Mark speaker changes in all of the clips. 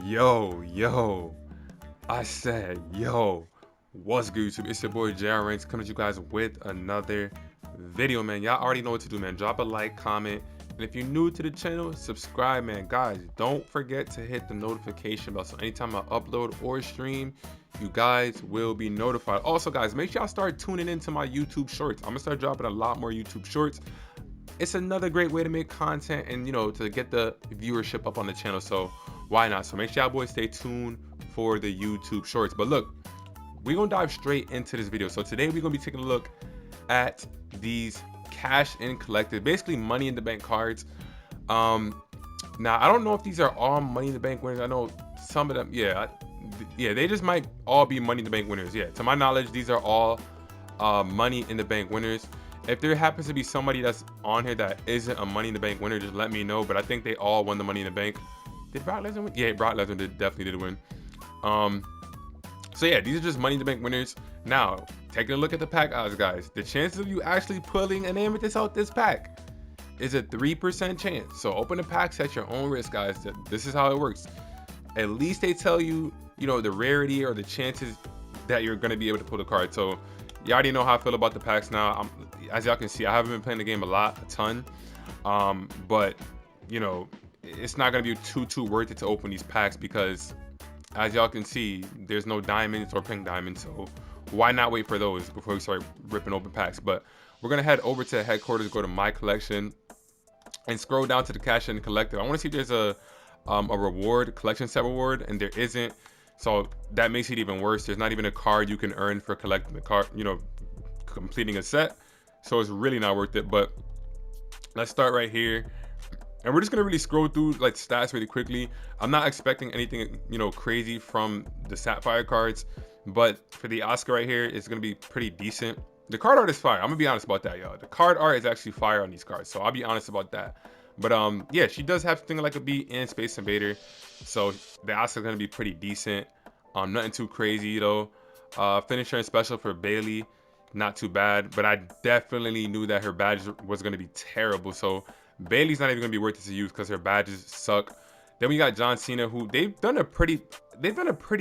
Speaker 1: Yo, I said, yo, what's good, YouTube? It's your boy JR Ranks coming to you guys with another video, man. Y'all already know what to do, man. Drop a like, comment, and if you're new to the channel, subscribe, man. Guys, don't forget to hit the notification bell so anytime I upload or stream, you guys will be notified. Also, guys, make sure y'all start tuning into my YouTube shorts. I'm gonna start dropping a lot more YouTube shorts. It's another great way to make content and, you know, to get the viewership up on the channel, so why not? So make sure y'all boys stay tuned for the YouTube shorts. But look, we're gonna dive straight into this video. So today we're gonna be taking a look at these cash in collected, basically money in the bank cards. Now I don't know if these are all money in the bank winners. I know some of them, yeah, they just might all be money in the bank winners. Yeah, to my knowledge, these are all money in the bank winners. If there happens to be somebody that's on here that isn't a money in the bank winner, just let me know. But I think they all won the money in the bank. Did Brock Lesnar win? Yeah, Brock Lesnar definitely did win. So yeah, these are just money in the bank winners. Now, taking a look at the pack odds, guys, the chances of you actually pulling an amethyst out this pack is a 3% chance. So open the packs at your own risk, guys. This is how it works. At least they tell you, you know, the rarity or the chances that you're going to be able to pull the card. So you already know how I feel about the packs now. As y'all can see, I haven't been playing the game a ton. But, you know, it's not going to be too worth it to open these packs because, as y'all can see, there's no diamonds or pink diamonds. So why not wait for those before we start ripping open packs? But we're going to head over to headquarters, go to my collection, and scroll down to the cash in collected. I want to see if there's a reward, collection set reward, and there isn't. So that makes it even worse. There's not even a card you can earn for collecting the card, you know, completing a set. So it's really not worth it. But let's start right here. And we're just gonna really scroll through like stats really quickly. I'm not expecting anything, you know, crazy from the Sapphire cards, but for the Oscar right here, it's gonna be pretty decent. The card art is fire. I'm gonna be honest about that, y'all. The card art is actually fire on these cards, so I'll be honest about that. But yeah, she does have Thing Like a Bee and Space Invader, so the Oscar's gonna be pretty decent. Nothing too crazy though. Finisher and special for Bailey, not too bad, but I definitely knew that her badge was gonna be terrible. So Bailey's not even gonna be worth it to use because her badges suck. Then we got John Cena, who they've done a pretty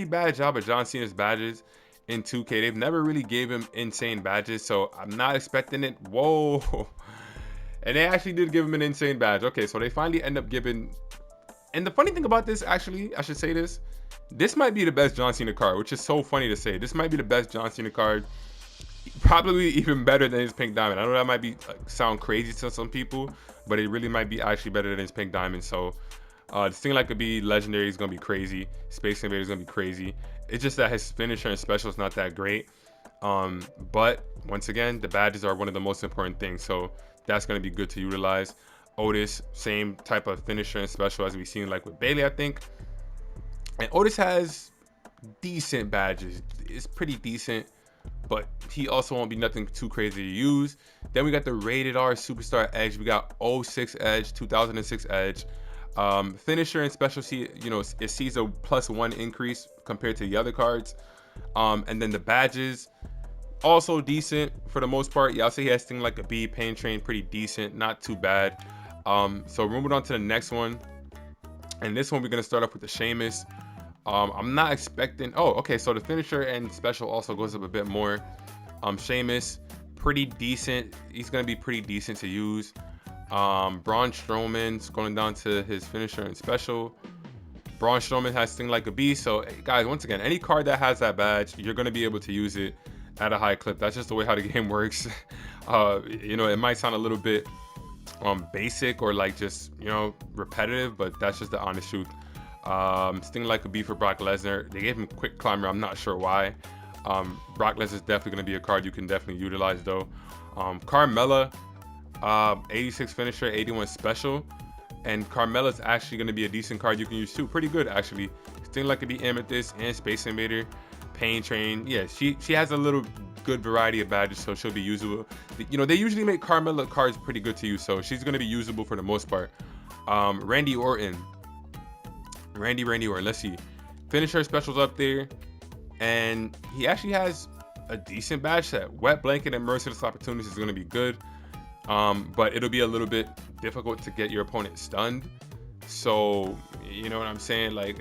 Speaker 1: bad job of John Cena's badges in 2K. They've never really gave him insane badges, so I'm not expecting it. Whoa. And they actually did give him an insane badge. Okay, so they finally end up giving. And the funny thing about this, actually, I should say this might be the best John Cena card, which is so funny to say. This might be the best John Cena card, probably even better than his pink diamond. I know that might be sound crazy to some people, but it really might be actually better than his pink diamond. So this Thing Like a Bee legendary is gonna be crazy. Space Invader is gonna be crazy. It's just that his finisher and special is not that great. But once again, the badges are one of the most important things, so that's gonna be good to utilize. Otis, same type of finisher and special as we've seen like with Bailey, I think. And Otis has decent badges. It's pretty decent, but he also won't be nothing too crazy to use. Then we got the rated R superstar edge. We got 06 edge, 2006 edge. Finisher and special, you know, it sees a +1 increase compared to the other cards. And then the badges, also decent for the most part. Yeah, I'll say he has Thing Like a Bee, Pain Train, pretty decent, not too bad. So moving on to the next one, and this one we're gonna start off with the Sheamus. I'm not expecting. Oh, okay. So the finisher and special also goes up a bit more. Sheamus, pretty decent. He's gonna be pretty decent to use. Braun Strowman's going down to his finisher and special. Braun Strowman has Thing Like a Bee. So guys, once again, any card that has that badge, you're gonna be able to use it at a high clip. That's just the way how the game works. You know, it might sound a little bit basic or like just, you know, repetitive, but that's just the honest truth. Thing Like a Bee for Brock Lesnar. They gave him Quick Climber. I'm not sure why. Brock Lesnar is definitely going to be a card you can definitely utilize though. Carmella, 86 finisher, 81 special, and Carmella's actually going to be a decent card you can use too. Pretty good actually. Thing Like a Bee, Amethyst, and Space Invader, Pain Train. Yeah, she has a little good variety of badges, so she'll be usable. You know, they usually make Carmella cards pretty good to use, so she's going to be usable for the most part. Randy Orton. Let's see. Finisher specials up there, and he actually has a decent badge set. Wet Blanket and Merciless Opportunities is going to be good, but it'll be a little bit difficult to get your opponent stunned. So You know what I'm saying? Like,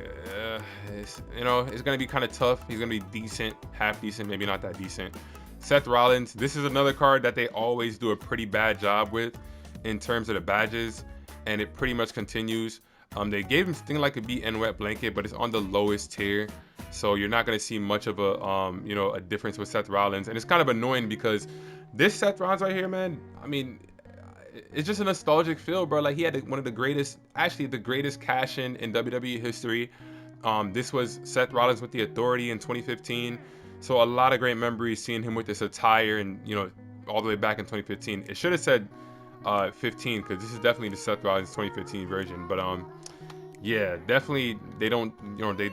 Speaker 1: you know, it's gonna be kind of tough. He's gonna be decent, half decent, maybe not that decent. Seth Rollins, this is another card that they always do a pretty bad job with in terms of the badges, and it pretty much continues. They gave him Sting Like a Bee and Wet Blanket, but it's on the lowest tier, so you're not gonna see much of a you know, a difference with Seth Rollins. And it's kind of annoying because this Seth Rollins right here, man, I mean, it's just a nostalgic feel, bro. Like, he had one of the greatest, actually the greatest cash in WWE history. This was Seth Rollins with the Authority in 2015. So a lot of great memories seeing him with this attire, and, you know, all the way back in 2015. It should have said 15, because this is definitely the Seth Rollins 2015 version. But yeah, definitely they don't, you know, they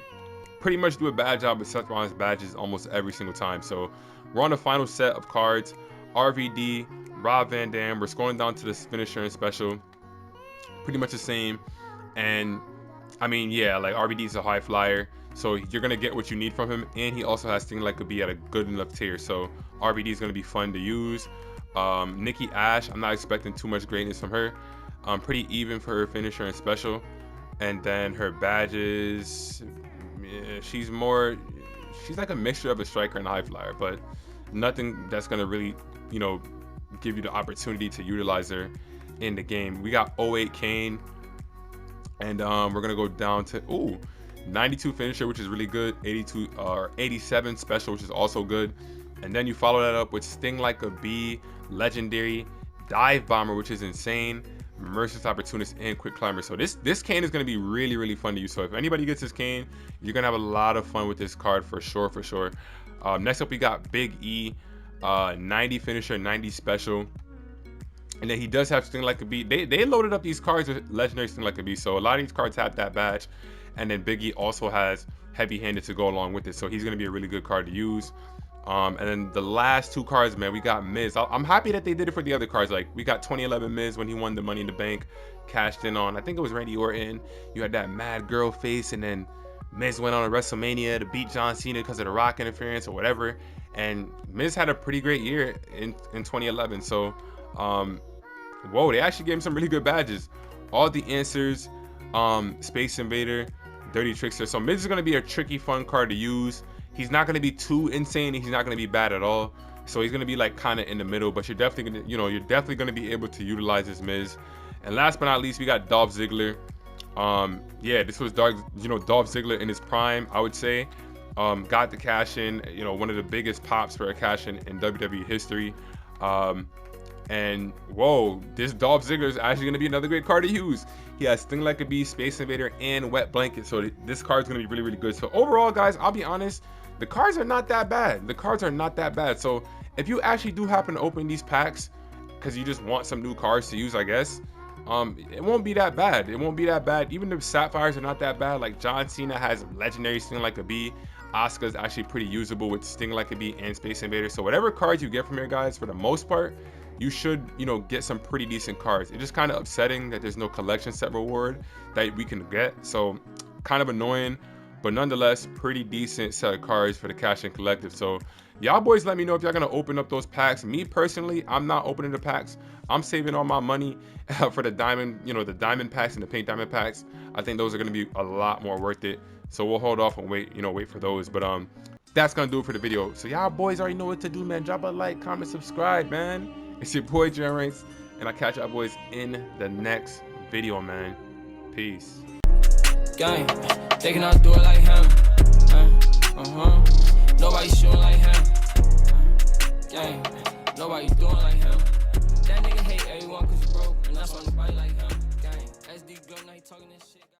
Speaker 1: pretty much do a bad job with Seth Rollins badges almost every single time. So we're on the final set of cards. RVD, Rob Van Dam. We're scrolling down to this finisher and special, pretty much the same. And I mean, yeah, like, RVD's a high flyer, so you're gonna get what you need from him, and he also has Sting Like a Bee at a good enough tier, so RVD is gonna be fun to use. Nikki Ash, I'm not expecting too much greatness from her. Pretty even for her finisher and special. And then her badges, yeah, she's like a mixture of a striker and a high flyer, but nothing that's gonna really, you know, give you the opportunity to utilize her in the game. We got 08 Kane, and we're gonna go down to 92 finisher, which is really good. 82 or 87 special, which is also good. And then you follow that up with Sting Like a Bee, legendary, Dive Bomber, which is insane, Merciless Opportunist, and Quick Climber. So this Kane is gonna be really, really fun to use. So if anybody gets this Kane, you're gonna have a lot of fun with this card for sure, for sure. Next up, we got Big E, 90 finisher, 90 special. And then he does have Sting Like a Bee. They loaded up these cards with legendary Sting Like a Bee, so a lot of these cards have that badge. And then Big E also has Heavy Handed to go along with it, so he's gonna be a really good card to use. And then the last two cards, man, we got Miz. I'm happy that they did it for the other cards. Like, we got 2011 Miz when he won the Money in the Bank, cashed in on, I think it was Randy Orton. You had that mad girl face, and then Miz went on a WrestleMania to beat John Cena because of the Rock interference or whatever. And Miz had a pretty great year in 2011. So, whoa, they actually gave him some really good badges. All the Answers, Space Invader, Dirty Trickster. So Miz is going to be a tricky, fun card to use. He's not going to be too insane, and he's not going to be bad at all. So he's going to be like kind of in the middle, but you're definitely going to, you know, you're definitely going to be able to utilize this Miz. And last but not least, we got Dolph Ziggler. Yeah, this was Dolph Ziggler in his prime, I would say. Got the cash in, you know, one of the biggest pops for a cash in WWE history. And whoa, this Dolph Ziggler is actually going to be another great card to use. He has Sting Like a Bee, Space Invader, and Wet Blanket. So this card is going to be really, really good. So overall, guys, I'll be honest, the cards are not that bad. The cards are not that bad. So if you actually do happen to open these packs because you just want some new cards to use, I guess, it won't be that bad. It won't be that bad. Even the Sapphires are not that bad. Like, John Cena has legendary Sting Like a Bee. Asuka's actually pretty usable with Sting Like a Bee and Space Invader. So whatever cards you get from here, guys, for the most part, you should, you know, get some pretty decent cards. It's just kind of upsetting that there's no collection set reward that we can get. So kind of annoying, but nonetheless, pretty decent set of cards for the Cash In Collective. So y'all boys, let me know if y'all gonna open up those packs. Me personally, I'm not opening the packs. I'm saving all my money for the diamond, you know, the diamond packs and the pink diamond packs. I think those are gonna be a lot more worth it. So we'll hold off and wait, you know, wait for those. But that's gonna do it for the video. So y'all boys already know what to do, man. Drop a like, comment, subscribe, man. It's your boy J-Ranks, and I'll catch y'all boys in the next video, man. Peace.
Speaker 2: Gang, they cannot do it like him. Nobody shooting like him.